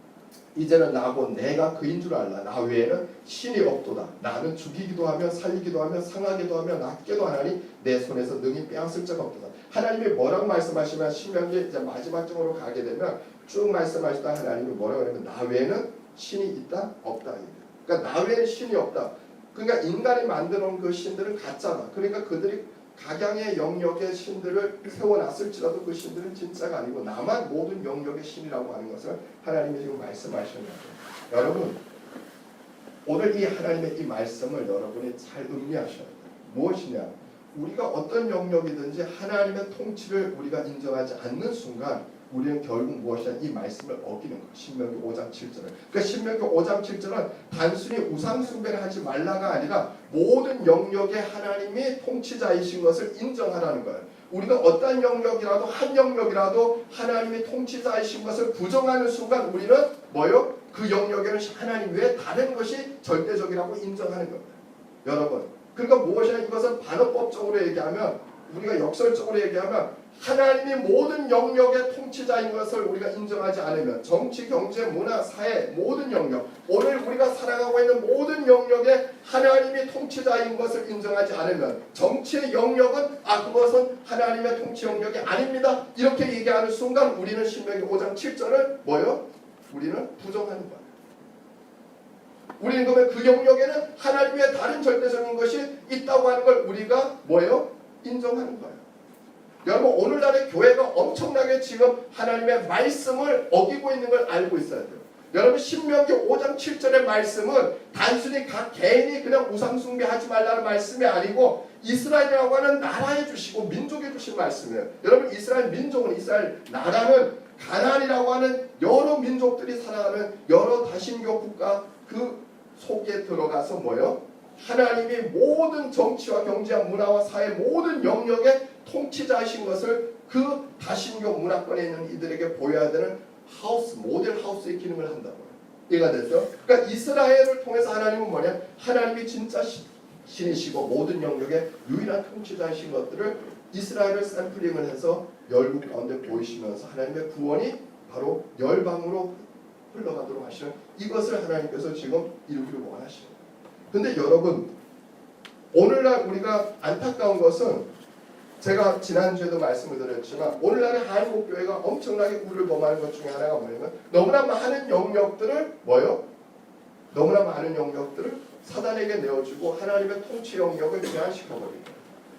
이제는 나고 내가 그인 줄 알라. 나 외에는 신이 없도다. 나는 죽이기도 하며 살리기도 하며 상하기도 하며 낫게도 하나니 내 손에서 능히 빼앗을 자가 없도다. 하나님이 뭐라고 말씀하시면, 신명기 이제 마지막 장으로 가게 되면 쭉 말씀하시다 하나님이 뭐라고 하냐면 나 외에는 신이 있다? 없다. 그러니까 나 외에는 신이 없다. 그러니까 인간이 만들어놓은 그 신들은 가짜다. 그러니까 그들이 각양의 영역의 신들을 세워놨을지라도 그 신들은 진짜가 아니고 나만 모든 영역의 신이라고 하는 것을 하나님이 지금 말씀하시는 거죠. 여러분, 오늘 이 하나님의 이 말씀을 여러분이 잘 음미하셔야 돼요. 무엇이냐? 우리가 어떤 영역이든지 하나님의 통치를 우리가 인정하지 않는 순간 우리는 결국 무엇이냐? 이 말씀을 어기는 거예요. 신명기 5장 7절을. 그러니까 신명기 5장 7절은 단순히 우상 숭배를 하지 말라가 아니라 모든 영역에 하나님이 통치자이신 것을 인정하라는 거예요. 우리가 어떤 영역이라도, 한 영역이라도 하나님이 통치자이신 것을 부정하는 순간 우리는 뭐요? 그 영역에는 하나님 외에 다른 것이 절대적이라고 인정하는 겁니다. 여러분, 그러니까 무엇이냐? 이것은 반어법적으로 얘기하면, 우리가 역설적으로 얘기하면 하나님이 모든 영역의 통치자인 것을 우리가 인정하지 않으면, 정치, 경제, 문화, 사회 모든 영역, 오늘 우리가 살아가고 있는 모든 영역에 하나님이 통치자인 것을 인정하지 않으면, 정치의 영역은 그것은 하나님의 통치 영역이 아닙니다, 이렇게 얘기하는 순간 우리는 신명기 5장 7절을 뭐요? 우리는 부정하는 거예요. 우리는 그러면 그 영역에는 하나님의 다른 절대적인 것이 있다고 하는 걸 우리가 뭐예요? 인정하는 거예요. 여러분 오늘날의 교회가 엄청나게 지금 하나님의 말씀을 어기고 있는 걸 알고 있어야 돼요. 여러분 신명기 5장 7절의 말씀은 단순히 각 개인이 그냥 우상 숭배하지 말라는 말씀이 아니고 이스라엘이라고 하는 나라에 주시고 민족에 주신 말씀이에요. 여러분 이스라엘 민족은 이스라엘 나라는 가나안이라고 하는 여러 민족들이 살아가는 여러 다신교 국가 그 속에 들어가서 뭐예요? 하나님이 모든 정치와 경제와 문화와 사회 모든 영역의 통치자이신 것을 그 다신교 문화권에 있는 이들에게 보여야 되는 하우스, 모델 하우스의 기능을 한다고요. 이해가 됐어요? 그러니까 이스라엘을 통해서 하나님은 뭐냐? 하나님이 진짜 신이시고 모든 영역의 유일한 통치자이신 것들을 이스라엘을 샘플링을 해서 열국 가운데 보이시면서 하나님의 구원이 바로 열방으로 흘러가도록 하시는 이것을 하나님께서 지금 이루기를 원하시는 거예요. 근데 여러분 오늘날 우리가 안타까운 것은 제가 지난주에도 말씀을 드렸지만 오늘날의 한국교회가 엄청나게 우를 범하는 것 중에 하나가 뭐냐면 너무나 많은 영역들을 뭐예요? 너무나 많은 영역들을 사단에게 내어주고 하나님의 통치 영역을 제한시켜버립니다.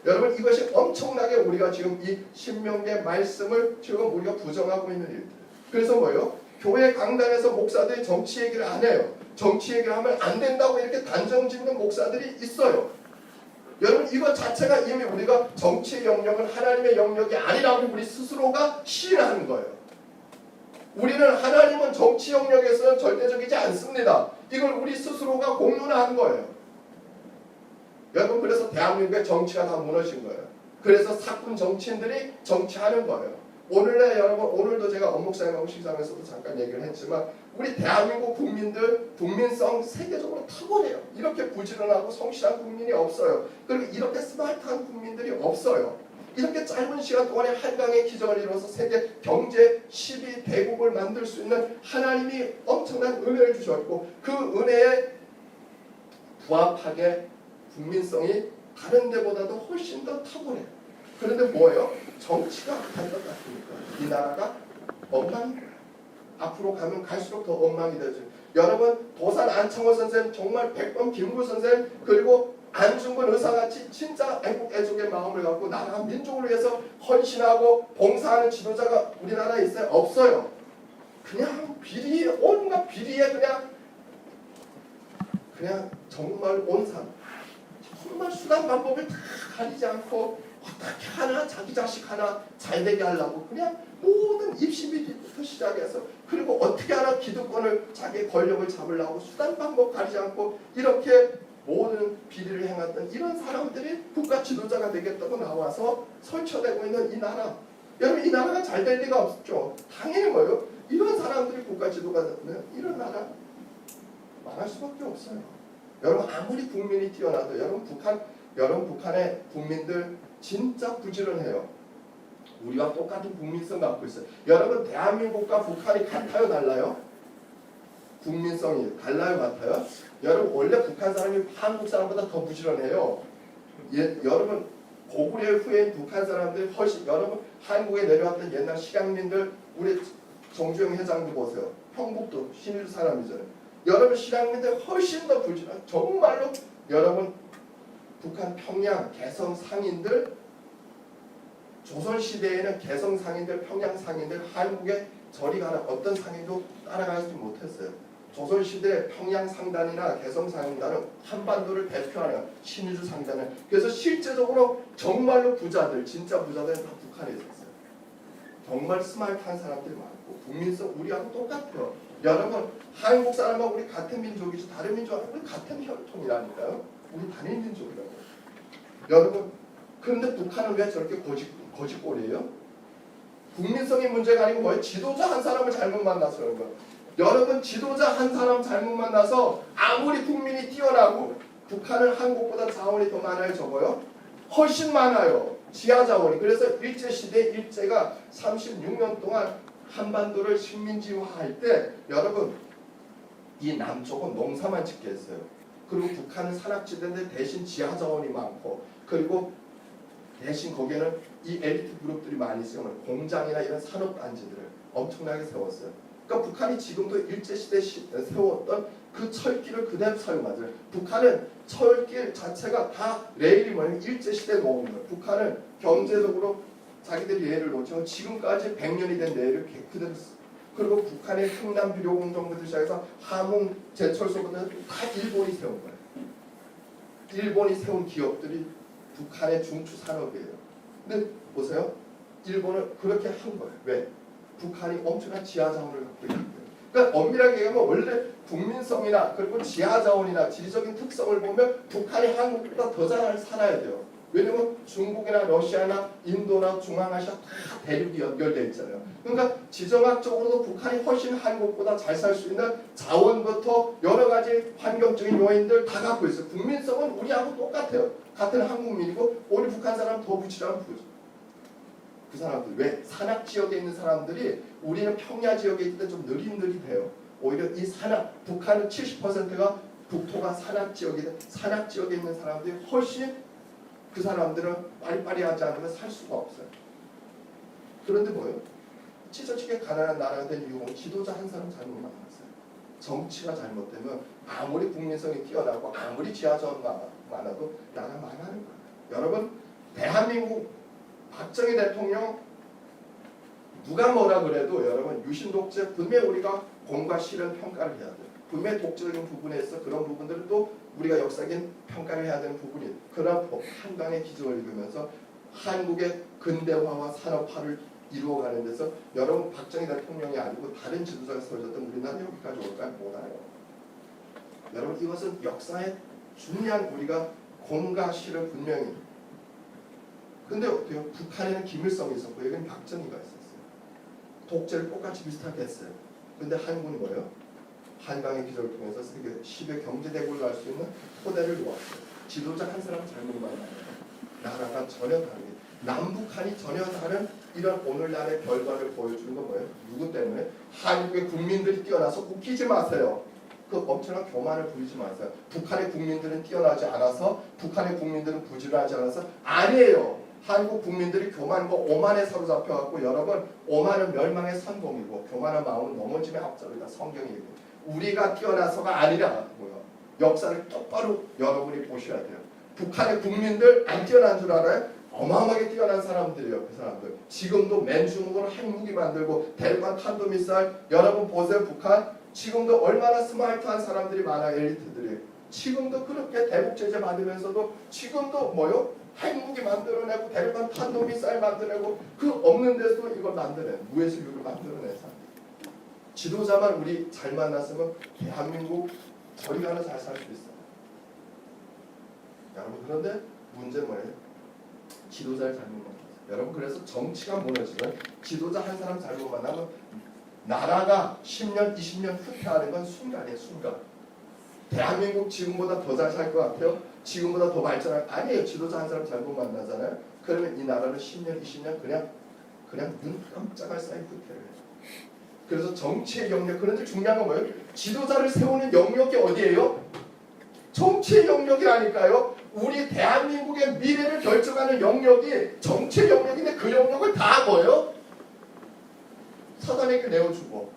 여러분 이것이 엄청나게 우리가 지금 이 신명기의 말씀을 지금 우리가 부정하고 있는 일들. 그래서 뭐예요? 교회 강단에서 목사들이 정치 얘기를 안 해요. 정치 얘기를 하면 안 된다고 이렇게 단정 짓는 목사들이 있어요. 여러분 이것 자체가 이미 우리가 정치의 영역은 하나님의 영역이 아니라고 우리 스스로가 시인하는 거예요. 우리는 하나님은 정치 영역에서는 절대적이지 않습니다. 이걸 우리 스스로가 공론화한 거예요. 여러분 그래서 대한민국의 정치가 다 무너진 거예요. 그래서 사꾼 정치인들이 정치하는 거예요. 오늘날 여러분 오늘도 제가 엄목사님하고 식사하면서도 잠깐 얘기를 했지만 우리 대한민국 국민들 국민성 세계적으로 탁월해요. 이렇게 부지런하고 성실한 국민이 없어요. 그리고 이렇게 스마트한 국민들이 없어요. 이렇게 짧은 시간 동안에 한강의 기적을 이루어서 세계 경제 12대국을 만들 수 있는 하나님이 엄청난 은혜를 주셨고 그 은혜에 부합하게 국민성이 다른 데보다도 훨씬 더 탁월해요. 그런데 뭐예요? 정치가 할 것 같으니까 이 나라가 엉망인 거예요. 앞으로 가면 갈수록 더 엉망이 되죠. 여러분 도산 안창호 선생님 정말 백범 김구 선생님 그리고 안중근 의사같이 진짜 애국 애족의 마음을 갖고 나라 민족을 위해서 헌신하고 봉사하는 지도자가 우리나라에 있어요? 없어요. 그냥 비리에 온갖 비리에 그냥 정말 온산 정말 수단 방법을 다 가리지 않고 어떻게 하나 자기 자식 하나 잘되게 하려고 그냥 모든 입시비리부터 시작해서 그리고 어떻게 하나 기득권을 자기 권력을 잡으려고 수단 방법 가리지 않고 이렇게 모든 비리를 행했던 이런 사람들이 국가 지도자가 되겠다고 나와서 설쳐되고 있는 이 나라. 여러분 이 나라가 잘 될 리가 없죠. 당연히 뭐예요? 이런 사람들이 국가 지도가 되면 이런 나라 망할 수밖에 없어요. 여러분 아무리 국민이 뛰어나도 여러분 북한의 국민들 진짜 부지런해요. 우리와 똑같은 국민성 갖고 있어요. 여러분 대한민국과 북한이 같아요 달라요? 국민성이 달라요 같아요? 여러분 원래 북한 사람이 한국 사람보다 더 부지런해요. 여러분 고구려 후에 북한 사람들이 훨씬 여러분 한국에 내려왔던 옛날 실향민들 우리 정주영 회장도 보세요. 평북도 신일 사람이잖아요. 여러분 실향민들 훨씬 더 부지런. 정말로 여러분 북한 평양 개성 상인들 조선시대에는 개성 상인들 평양 상인들 한국에 저리 가는 어떤 상인도 따라가지 못했어요. 조선시대 평양 상단이나 개성 상단은 한반도를 대표하는 신의주 상단을 그래서 실제적으로 정말로 부자들 진짜 부자들은 다 북한에 있었어요. 정말 스마트한 사람들이 많고 국민성 우리하고 똑같아요. 여러분 한국 사람하고 우리 같은 민족이지 다른 민족하고 우리 같은 혈통이라니까요. 우리 단일 민족이라고. 여러분 그런데 북한은 왜 저렇게 거짓골이에요? 국민성의 문제가 아니고 뭐예요? 지도자 한 사람을 잘못 만나서 그런 거예요. 여러분 지도자 한 사람 잘못 만나서 아무리 국민이 뛰어나고 북한은 한국보다 자원이 더 많아요 적어요? 훨씬 많아요. 지하 자원이. 그래서 일제시대 일제가 36년 동안 한반도를 식민지화할 때 여러분 이 남쪽은 농사만 짓게 했어요. 그리고 북한은 산악지대인데 대신 지하 자원이 많고 그리고 대신 거기에는 이 엘리트 그룹들이 많이 있어요. 공장이나 이런 산업단지들을 엄청나게 세웠어요. 그러니까 북한이 지금도 일제시대 세웠던 그 철길을 그대로 사용하죠. 북한은 철길 자체가 다 레일이 뭐냐면 일제시대에 놓은 거예요. 북한은 경제적으로 자기들이 예를 놓지만 지금까지 100년이 된 레일을 그대로 써. 그리고 북한의 흥남 비료공정부터 시작해서 함흥 제철소부터 다 일본이 세운 거예요. 일본이 세운 기업들이 북한의 중추 산업이에요. 근데 보세요. 일본은 그렇게 한 거예요. 왜? 북한이 엄청난 지하자원을 갖고 있기 때문에. 그러니까 엄밀하게 얘기하면 원래 국민성이나 그리고 지하자원이나 지리적인 특성을 보면 북한이 한국보다 더 잘 살아야 돼요. 왜냐면 중국이나 러시아나 인도나 중앙아시아 다 대륙이 연결되어 있잖아요. 그러니까 지정학적으로도 북한이 훨씬 한국보다 잘 살 수 있는 자원부터 여러 가지 환경적인 요인들 다 갖고 있어요. 국민성은 우리하고 똑같아요. 같은 한국민이고 우리 북한 사람 더 부치라면 부죠. 그 사람들 왜? 산악 지역에 있는 사람들이 우리는 평야 지역에 있을 때 좀 느릿느릿해요. 오히려 이 산악, 북한은 70%가 국토가 산악 지역에 있는 사람들이 훨씬 그 사람들은 빠리빠리하지 않으면 살 수가 없어요. 그런데 뭐예요? 지저치게 가난한 나라가 된 이유는 지도자 한 사람 잘못 만났어요. 정치가 잘못되면 아무리 국민성이 뛰어나고 아무리 지하자원 많아도 나라 망하는 거예요. 여러분 대한민국 박정희 대통령 누가 뭐라 그래도 여러분 유신 독재 분명히 우리가 공과 실은 평가를 해야 돼요. 분명히 독재적인 부분에서 그런 부분들은 또 우리가 역사적인 평가를 해야 되는 부분이 그런 한강의 기적을 읽으면서 한국의 근대화와 산업화를 이루어가는 데서 여러분 박정희 대통령이 아니고 다른 지도자가 세워졌던 우리나라 여기까지 올까요? 못 와요. 여러분 이것은 역사의 중요한 우리가 공과 실을 분명히 근데 어때요? 북한에는 김일성이 있었고 여기는 박정희가 있었어요. 독재를 똑같이 비슷하게 했어요. 근데 한국은 뭐예요? 한강의 기적을 통해서 세계 10의 경제대국을 알 수 있는 토대를 놓았어요. 지도자 한 사람 잘못 만나요. 나라가 전혀 다르게 남북한이 전혀 다른 이런 오늘날의 결과를 보여주는 건 뭐예요? 누구 때문에? 한국의 국민들이 뛰어나서 웃기지 마세요. 그 엄청난 교만을 부리지 마세요. 북한의 국민들은 뛰어나지 않아서 북한의 국민들은 부지런하지 않아서 아니에요. 한국 국민들이 교만과 오만에 사로잡혀갖고 여러분 오만은 멸망의 선봉이고 교만한 마음은 넘어짐의 앞자리다. 성경이 얘기해요. 우리가 뛰어나서가 아니라 뭐요? 역사를 똑바로 여러분이 보셔야 돼요. 북한의 국민들 안 뛰어난 줄 알아요? 어마어마하게 뛰어난 사람들이에요. 그 사람들. 지금도 맨주먹으로 핵무기 만들고 대륙간 탄도미사일 여러분 보세요. 북한 지금도 얼마나 스마트한 사람들이 많아요. 엘리트들이. 지금도 그렇게 대북 제재 받으면서도 지금도 뭐요? 핵무기 만들어내고 대륙간 탄도미사일 만들어내고 그 없는 데서 이걸 만들어내. 무해수유를 만들어내서 지도자만 우리 잘 만났으면 대한민국 저리 가나 잘 살 수 있어요. 여러분 그런데 문제는 뭐예요? 지도자를 잘못 만났어요. 여러분 그래서 정치가 무너지면 지도자 한 사람 잘못 만나면 나라가 10년, 20년 후퇴하는 건 순간이에요. 순간. 대한민국 지금보다 더 잘 살 것 같아요? 지금보다 더 발전할 아니에요. 지도자 한 사람 잘못 만나잖아요. 그러면 이 나라는 10년, 20년 그냥 눈 깜짝할 사이 후퇴를 해요. 그래서 정치의 영역 그런데 중요한 건 뭐예요? 지도자를 세우는 영역이 어디예요? 정치의 영역이라니까요. 우리 대한민국의 미래를 결정하는 영역이 정치의 영역인데 그 영역을 다 뭐예요? 사단에게 내어주고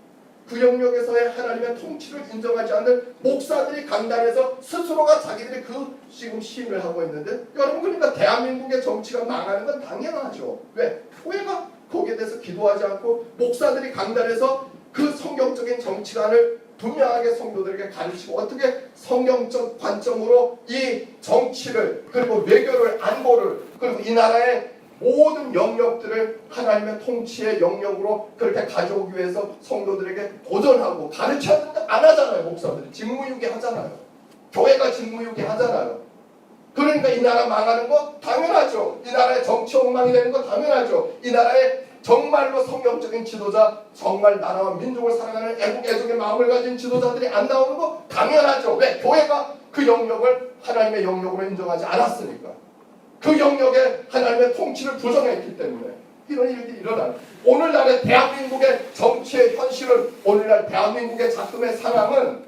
그 영역에서의 하나님의 통치를 인정하지 않는 목사들이 강단에서 스스로가 자기들이 그 지금 시인을 하고 있는데 여러분 그러니까 대한민국의 정치가 망하는 건 당연하죠. 왜? 교회가 거기에 대해서 기도하지 않고 목사들이 강단에서 그 성경적인 정치관을 분명하게 성도들에게 가르치고 어떻게 성경적 관점으로 이 정치를 그리고 외교를 안보를 그리고 이 나라의 모든 영역들을 하나님의 통치의 영역으로 그렇게 가져오기 위해서 성도들에게 도전하고 가르쳐야 된다 안 하잖아요. 목사들이 직무유기 하잖아요. 교회가 직무유기 하잖아요. 그러니까 이 나라 망하는 거 당연하죠. 이 나라의 정치 엉망이 되는 거 당연하죠. 이 나라의 정말로 성경적인 지도자 정말 나라와 민족을 사랑하는 애국 애족의 마음을 가진 지도자들이 안 나오는 거 당연하죠. 왜? 교회가 그 영역을 하나님의 영역으로 인정하지 않았으니까. 그 영역에 하나님의 통치를 부정했기 때문에 이런 일들이 일어나는 오늘날의 대한민국의 정치의 현실은 오늘날 대한민국의 작금의 상황은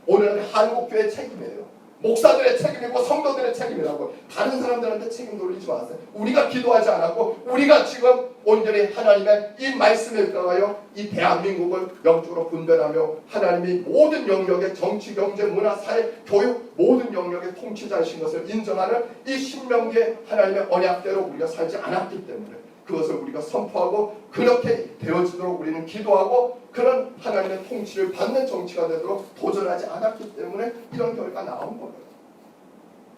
오늘날 한국교회의 책임이에요. 목사들의 책임이고 성도들의 책임이라고. 다른 사람들한테 책임 돌리지 마세요. 우리가 기도하지 않았고 우리가 지금 온전히 하나님의 이 말씀에 따라요 이 대한민국을 영적으로 분별하며 하나님이 모든 영역의 정치, 경제, 문화, 사회, 교육 모든 영역의 통치자이신 것을 인정하는 이 신명기의 하나님의 언약대로 우리가 살지 않았기 때문에 그것을 우리가 선포하고 그렇게 되어지도록 우리는 기도하고 그런 하나님의 통치를 받는 정치가 되도록 도전하지 않았기 때문에 이런 결과가 나온 거예요.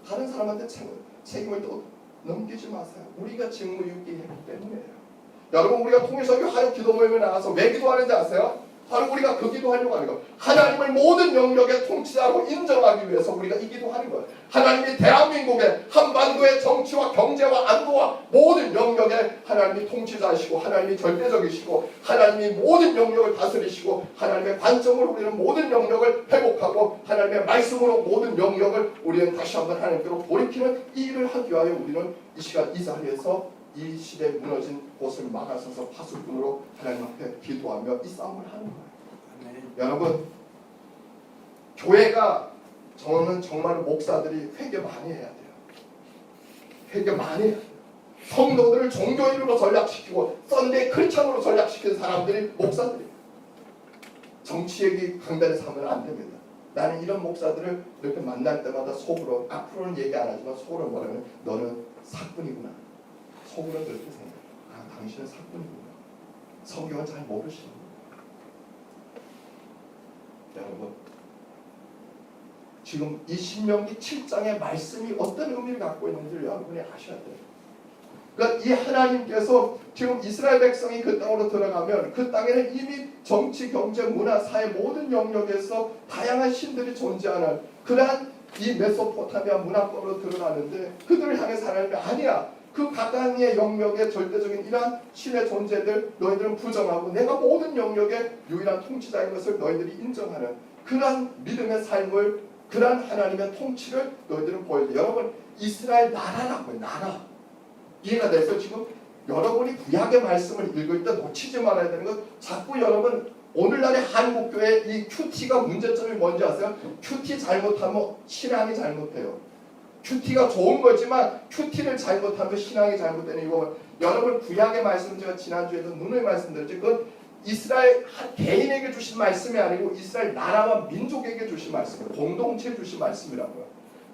다른 사람한테 책임을 또 넘기지 마세요. 우리가 직무유기했기 때문이에요. 여러분 우리가 통일선교하여 기도 모임에 나가서 왜 기도하는지 아세요? 바로 우리가 그 기도하려고 하는 거예요. 하나님을 모든 영역의 통치자로 인정하기 위해서 우리가 이 기도하는 거예요. 하나님이 대한민국의 한반도의 정치와 경제와 안보와 모든 영역에 하나님이 통치자이시고 하나님이 절대적이시고 하나님이 모든 영역을 다스리시고 하나님의 관점으로 우리는 모든 영역을 회복하고 하나님의 말씀으로 모든 영역을 우리는 다시 한번 하나님께로 돌이키는 이 일을 하기 위하여 우리는 이 시간 이 자리에서 이 시대에 무너진 곳을 막아서서 파수꾼으로 하나님 앞에 기도하며 이 싸움을 하는 거예요. 네. 여러분 교회가 저는 정말 목사들이 회개 많이 해야 돼요. 회개 많이 해야 돼요. 성도들을 종교인으로 전락시키고 썬데이 크리스찬으로 전락시킨 사람들이 목사들이에요. 정치 얘기 강단에서 하면 안 됩니다. 나는 이런 목사들을 이렇게 만날 때마다 속으로 앞으로는 얘기 안 하지만 속으로 뭐라면 너는 사꾼이구나. 속으로 그렇게 생각해요. 아, 당신은 사꾼이구나. 성경을 잘 모르시는 거예요. 여러분, 지금 이 신명기 7장의 말씀이 어떤 의미를 갖고 있는지를 여러분이 아셔야 돼요. 그러니까 이 하나님께서 지금 이스라엘 백성이 그 땅으로 들어가면 그 땅에는 이미 정치, 경제, 문화, 사회 모든 영역에서 다양한 신들이 존재하는 그러한 이 메소포타미아 문화권으로 들어가는데 그들을 향해서 하나님이 아니야. 그 각각의 영역의 절대적인 이러한 신의 존재들 너희들은 부정하고 내가 모든 영역의 유일한 통치자인 것을 너희들이 인정하는 그러한 믿음의 삶을 그러한 하나님의 통치를 너희들은 보여야 돼. 여러분 이스라엘 나라라고요. 나라. 이해가 돼서 지금 여러분이 구약의 말씀을 읽을 때 놓치지 말아야 되는 건 자꾸 여러분 오늘날의 한국교회 이 큐티가 문제점이 뭔지 아세요? 큐티 잘못하면 신앙이 잘못해요. 큐티가 좋은 거지만 큐티를 잘못하면 신앙이 잘못되는 이거 여러분 구약의 말씀 제가 지난주에도 누누이 말씀드렸죠. 그건 이스라엘 한 개인에게 주신 말씀이 아니고 이스라엘 나라와 민족에게 주신 말씀이에요. 공동체에 주신 말씀이라고요.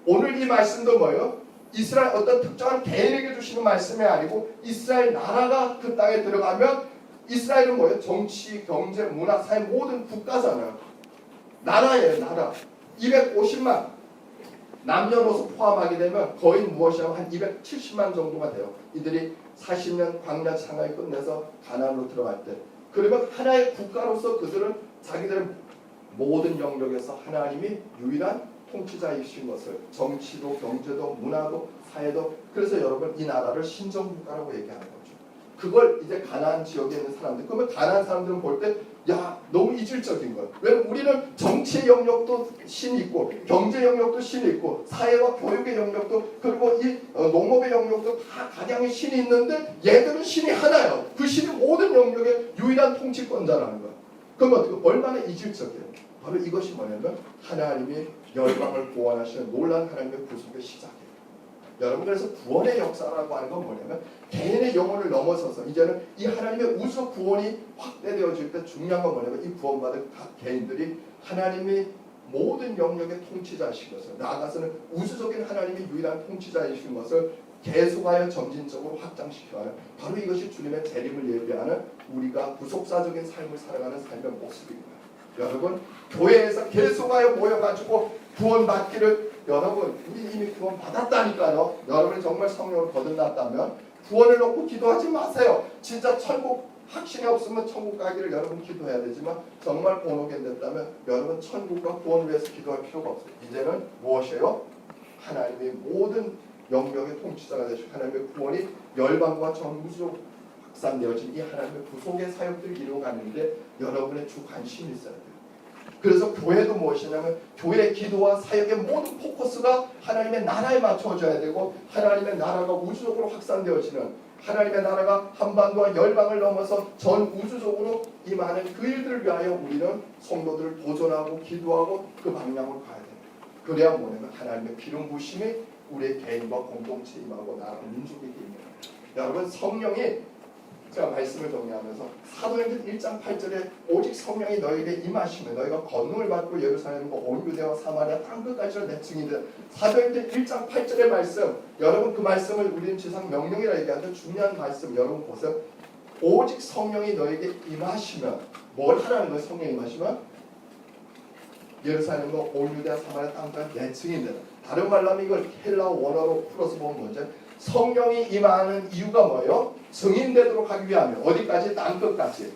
오늘 이 말씀도 뭐예요? 이스라엘 어떤 특정한 개인에게 주시는 말씀이 아니고 이스라엘 나라가 그 땅에 들어가면 이스라엘은 뭐예요? 정치, 경제, 문화, 사회 모든 국가잖아요. 나라예요. 나라. 250만 남녀노소 포함하게 되면 거의 무엇이냐면 한 270만 정도가 돼요. 이들이 40년 광야 생활 끝내서 가나안으로 들어갈 때 그러면 하나의 국가로서 그들은 자기들의 모든 영역에서 하나님이 유일한 통치자이신 것을 정치도 경제도 문화도 사회도 그래서 여러분 이 나라를 신정국가라고 얘기하는 거죠. 그걸 이제 가나안 지역에 있는 사람들 그러면 가나안 사람들은 볼 때 야 너무 이질적인 거예요. 왜냐면 우리는 정치의 영역도 신이 있고 경제 영역도 신이 있고 사회와 교육의 영역도 그리고 이 농업의 영역도 다 각양의 신이 있는데 얘들은 신이 하나예요. 그 신이 모든 영역의 유일한 통치권자라는 거예요. 그럼 어떻게 얼마나 이질적이에요. 바로 이것이 뭐냐면 하나님이 열방을 구원하시는 놀라운 하나님의 구속의 시작이에요. 여러분 그래서 구원의 역사라고 하는 건 뭐냐면 개인의 영혼을 넘어서서 이제는 이 하나님의 우주 구원이 확대되어질 때 중요한 건 뭐냐면 이 구원받은 각 개인들이 하나님이 모든 영역의 통치자이신 것을 나아가서는 우주적인 하나님이 유일한 통치자이신 것을 계속하여 점진적으로 확장시켜요. 바로 이것이 주님의 재림을 예비하는 우리가 구속사적인 삶을 살아가는 삶의 모습입니다. 여러분 교회에서 계속하여 모여가지고 구원받기를 여러분 우리 이미 구원 받았다니까요. 여러분이 정말 성령을 거듭났다면 구원을 놓고 기도하지 마세요. 진짜 천국 확신이 없으면 천국 가기를 여러분 기도해야 되지만 정말 본오게 됐다면 여러분 천국과 구원을 위해서 기도할 필요가 없어요. 이제는 무엇이에요? 하나님의 모든 영역의 통치자가 되시고 하나님의 구원이 열방과 전 우주로 확산되어진 이 하나님의 구속의 사역들을 이루어가는데 여러분의 주 관심이 있어야 돼요. 그래서 교회도 무엇이냐면 교회 기도와 사역의 모든 포커스가 하나님의 나라에 맞춰져야 되고 하나님의 나라가 우주적으로 확산되어지는 하나님의 나라가 한반도와 열방을 넘어서 전 우주적으로 임하는 그 일들을 위하여 우리는 성도들을 도전하고 기도하고 그 방향으로 가야 됩니다. 그래야 뭐냐면 하나님의 기름 부심이 우리의 개인과 공동체 임하고 나라 민족에게 임해요. 여러분 성령이 제가 말씀을 정리하면서 사도행전 1장 8절에 오직 성령이 너에게 임하시면 너희가 권능을 받고 예루살렘과 온 유대와 사마리아 땅끝까지를 내 증인이다. 사도행전 1장 8절의 말씀, 여러분 그 말씀을 우리는 지상 명령이라 얘기하는데 중요한 말씀 여러분 보세요. 오직 성령이 너에게 임하시면 뭘 하라는 거예요? 성령이 임하시면 예루살렘과 온 유대와 사마리아 땅끝까지 내 증인이다. 다른 말로 하면 이걸 헬라어 원어로 풀어서 보면 뭐죠? 성령이 임하는 이유가 뭐예요? 증인되도록 하기 위하면 어디까지? 땅끝까지.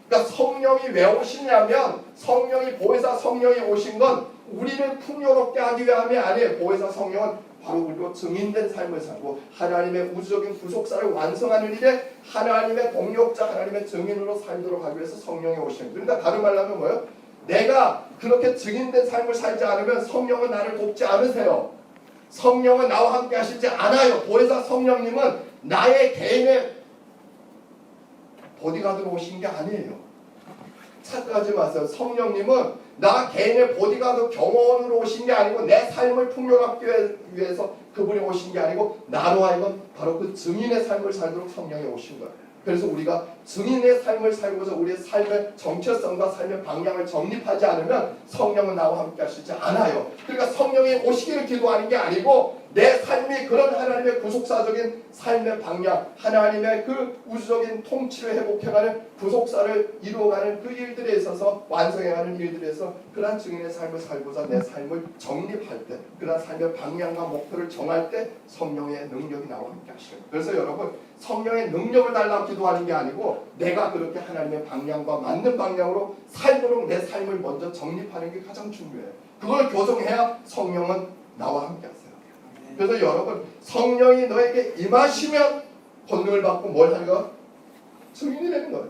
그러니까 성령이 왜 오시냐면 성령이 보혜사 성령이 오신 건 우리를 풍요롭게 하기 위함이 아니에요. 보혜사 성령은 바로 우리로 증인된 삶을 살고 하나님의 우주적인 구속사를 완성하는 일에 하나님의 동력자 하나님의 증인으로 살도록 하기 위해서 성령이 오시는 거예요. 그러니까 다른 말로 하면 뭐예요? 내가 그렇게 증인된 삶을 살지 않으면 성령은 나를 돕지 않으세요. 성령은 나와 함께 하시지 않아요. 보혜사 성령님은 나의 개인의 보디가드로 오신 게 아니에요. 착각하지 마세요. 성령님은 나 개인의 보디가드 경호원으로 오신 게 아니고 내 삶을 풍요롭게 위해서 그분이 오신 게 아니고 나로 하여금 바로 그 증인의 삶을 살도록 성령이 오신 거예요. 그래서 우리가 증인의 삶을 살고서 우리의 삶의 정체성과 삶의 방향을 정립하지 않으면 성령은 나와 함께 하시지 않아요. 그러니까 성령이 오시기를 기도하는 게 아니고 내 삶이 그런 하나님의 구속사적인 삶의 방향, 하나님의 그 우주적인 통치를 회복해가는 구속사를 이루어가는 그 일들에 있어서 완성해가는 일들에서 그러한 증인의 삶을 살고자 내 삶을 정립할 때 그러한 삶의 방향과 목표를 정할 때 성령의 능력이 나와 함께 하시는 거예요. 그래서 여러분 성령의 능력을 달라고 기도하는 게 아니고 내가 그렇게 하나님의 방향과 맞는 방향으로 살도록 내 삶을 먼저 정립하는 게 가장 중요해요. 그걸 교정해야 성령은 나와 함께 하세요. 그래서 여러분 성령이 너에게 임하시면 권능을 받고 뭘 하는가? 증인이 되는 거예요.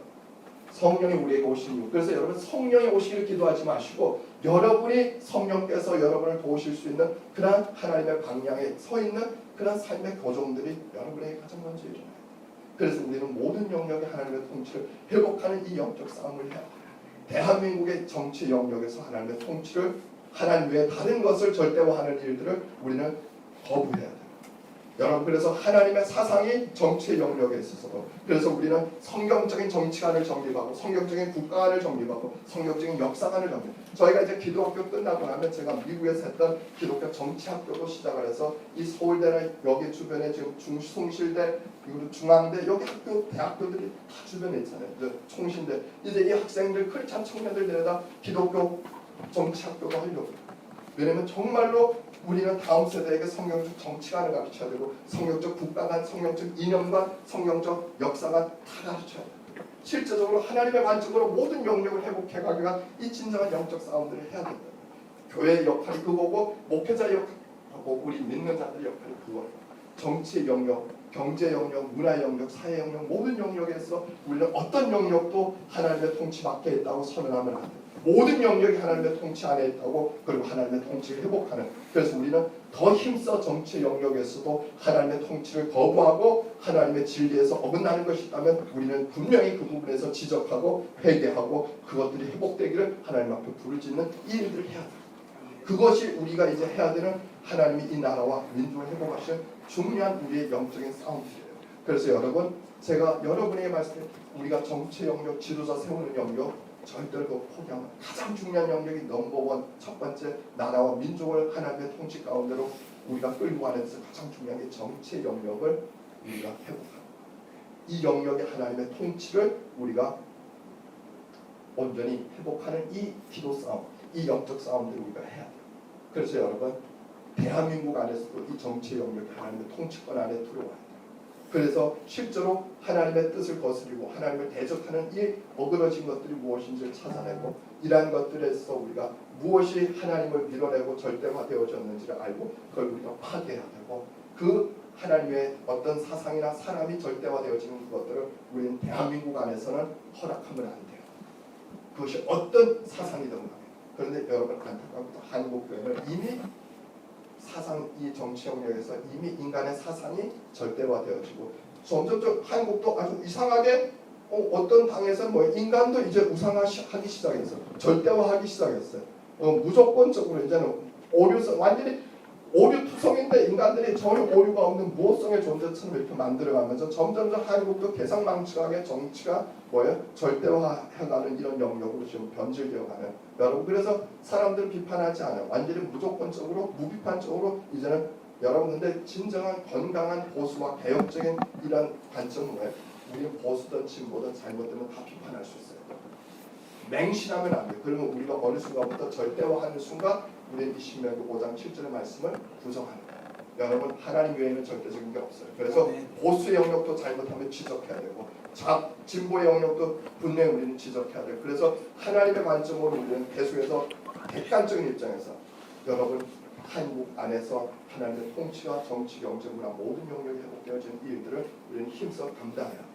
성령이 우리에게 오신 이유. 그래서 여러분 성령이 오시기를 기도하지 마시고 여러분이 성령께서 여러분을 도우실 수 있는 그런 하나님의 방향에 서 있는 그런 삶의 교정들이 여러분에게 가장 먼저 일어나요. 그래서 우리는 모든 영역의 하나님의 통치를 회복하는 이 영적 싸움을 해야 합니다. 대한민국의 정치 영역에서 하나님의 통치를 하나님 외에 다른 것을 절대화하는 일들을 우리는 거부해야 돼요. 여러분 그래서 하나님의 사상이 정치의 영역에 있어서도 그래서 우리는 성경적인 정치관을 정립하고 성경적인 국가관을 정립하고 성경적인 역사관을 정립. 저희가 이제 기독교 끝나고 나면 제가 미국에서 했던 기독교 정치학교도 시작을 해서 이 서울대나 여기 주변에 지금 중송실대 그리고 중앙대 여기 학교 대학교들이 다 주변에 있잖아요. 총신대 이제 이 학생들 크리스찬 청년들 데려다 기독교 정치학교도 하려고. 왜냐면 정말로 우리는 다음 세대에게 성경적 정치관을 가르쳐야 되고 성경적 국가관, 성경적 이념관, 성경적 역사관 다 가르쳐야 돼요. 실제적으로 하나님의 관점으로 모든 영역을 회복해가기 위한 이 진정한 영적 싸움들을 해야 된다. 교회의 역할이 그거고 목회자의 역할하고 우리 믿는 자들의 역할이 그거예요. 정치의 영역, 경제 영역, 문화 영역, 사회 영역 모든 영역에서 우리는 어떤 영역도 하나님의 통치 밖에 있다고 선언하면 안 돼요. 모든 영역이 하나님의 통치 안에 있다고 그리고 하나님의 통치를 회복하는 그래서 우리는 더 힘써 정치 영역에서도 하나님의 통치를 거부하고 하나님의 진리에서 어긋나는 것이 있다면 우리는 분명히 그 부분에서 지적하고 회개하고 그것들이 회복되기를 하나님 앞에 부르짖는 이 일들을 해야 돼요. 그것이 우리가 이제 해야 되는 하나님이 이 나라와 민족을 회복하시는 중요한 우리의 영적인 싸움들이에요. 그래서 여러분 제가 여러분에게 말씀드린 우리가 정치 영역, 지도자 세우는 영역 절대로 포기하면 가장 중요한 영역이 넘버원 첫 번째 나라와 민족을 하나님의 통치 가운데로 우리가 끌고 가는 데서 가장 중요한 게 정치의 영역을 우리가 회복하는 이 영역의 하나님의 통치를 우리가 온전히 회복하는 이 기도 싸움 이 영적 싸움들을 우리가 해야 돼요. 그래서 여러분 대한민국 안에서도 이 정치의 영역이 하나님의 통치권 안에 들어와야 돼요. 그래서 실제로 하나님의 뜻을 거스리고 하나님을 대적하는 이 어그러진 것들이 무엇인지를 찾아내고 이러한 것들에서 우리가 무엇이 하나님을 밀어내고 절대화되어졌는지를 알고 그걸 우리가 파괴해야 되고 그 하나님의 어떤 사상이나 사람이 절대화되어지는 것들을 우리는 대한민국 안에서는 허락하면 안 돼요. 그것이 어떤 사상이든 간에. 그런데 여러분 안타깝게도 한국교회는 이미 사상 이 정치 영역에서 이미 인간의 사상이 절대화되어지고 점점 한국도 아주 이상하게 어떤 당에서는 뭐 인간도 이제 우상화하기 시작했어요. 절대화하기 시작했어요. 무조건적으로 이제는 오류성 완전히 오류투성인데 인간들이 전혀 오류가 없는 무호성의 존재처럼 이렇게 만들어가면서 점점점 한국도 개성망측하게 정치가 뭐예요? 절대화해가는 이런 영역으로 지금 변질되어가는 여러분 그래서 사람들을 비판하지 않아요. 완전히 무조건적으로 무비판적으로 이제는 여러분 근데 진정한 건강한 보수와 개혁적인 이런 관점은 뭐예요? 우리는 보수든 진보든 잘못되면 다 비판할 수 있어요. 맹신하면 안 돼요. 그러면 우리가 어느 순간부터 절대화하는 순간 우리는 이 신명기 5장 7절의 말씀을 부정하는 거예요. 여러분 하나님 외에는 절대적인 게 없어요. 그래서 보수의 영역도 잘못하면 지적해야 되고 진보의 영역도 분명히 우리는 지적해야 돼요. 그래서 하나님의 관점으로 우리는 계속해서 객관적인 입장에서 여러분 한국 안에서 하나님의 통치와 정치, 경제, 문화 모든 영역에 회복되어지는 일들을 우리는 힘써 감당해야 돼요.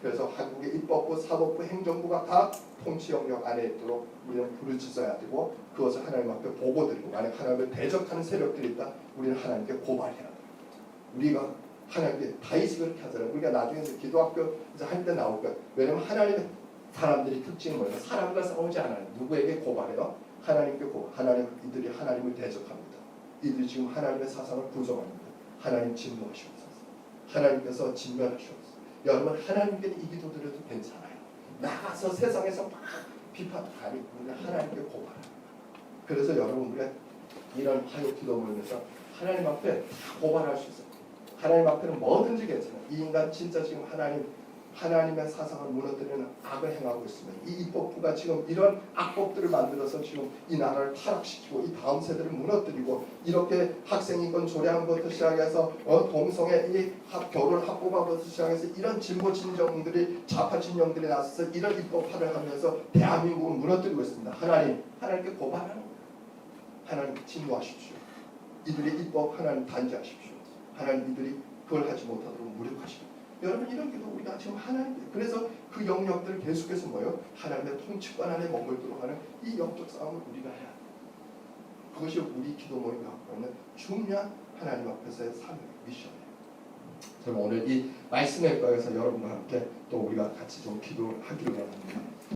그래서 한국의 입법부, 사법부, 행정부가 다 통치 영역 안에 있도록 우리는 부르짖어야 되고 그것을 하나님 앞에 보고드리고 만약 하나님을 대적하는 세력들이 있다 우리는 하나님께 고발해야 돼요. 우리가 하나님께 다윗이 그렇게 하잖아요. 우리가 나중에 기도학교 이제 할 때 나올 거예요. 왜냐하면 하나님의 사람들이 특징이 뭐예요? 사람과 싸우지 않아요. 누구에게 고발해요? 하나님께 고발. 하나님 이들이 하나님을 대적합니다. 이들이 지금 하나님의 사상을 부정합니다. 하나님 진노하시옵소서. 하나님께서 진멸하시옵소서. 여러분 하나님께 이 기도 드려도 괜찮아요. 나가서 세상에서 막 비판 아니 우리가 하나님께 고발합니다. 그래서 여러분 우리가 이런 화요 기도 모임에서 하나님 앞에 다 고발할 수 있어요. 하나님 앞에는 뭐든지 괜찮아요. 이 인간 진짜 지금 하나님의 사상을 무너뜨리는 악을 행하고 있습니다. 이 입법부가 지금 이런 악법들을 만들어서 지금 이 나라를 타락시키고 이 다음 세대를 무너뜨리고 이렇게 학생인권 조례한 것부터 시작해서 동성애 이 결혼 합법화부터 시작해서 이런 진보 진정들이 좌파 진영들이 나서서 이런 입법화를 하면서 대한민국을 무너뜨리고 있습니다. 하나님께 고발하는 거예요. 하나님 진노하십시오. 이들의 입법 하나님 단죄하십시오. 하나님 이들이 그걸 하지 못하도록 무력하십시오. 여러분 이런 기도 우리가 지금 하나님 그래서 그 영역들을 계속해서 뭐예요? 하나님의 통치권 안에 머물도록 하는 이 영적 싸움을 우리가 해야 돼요. 그것이 우리 기도 모임이 갖고 있는 중요한 하나님 앞에서의 삶의 미션이에요. 저는 오늘 이 말씀의 거에서 여러분과 함께 또 우리가 같이 좀 기도하기를 원합니다.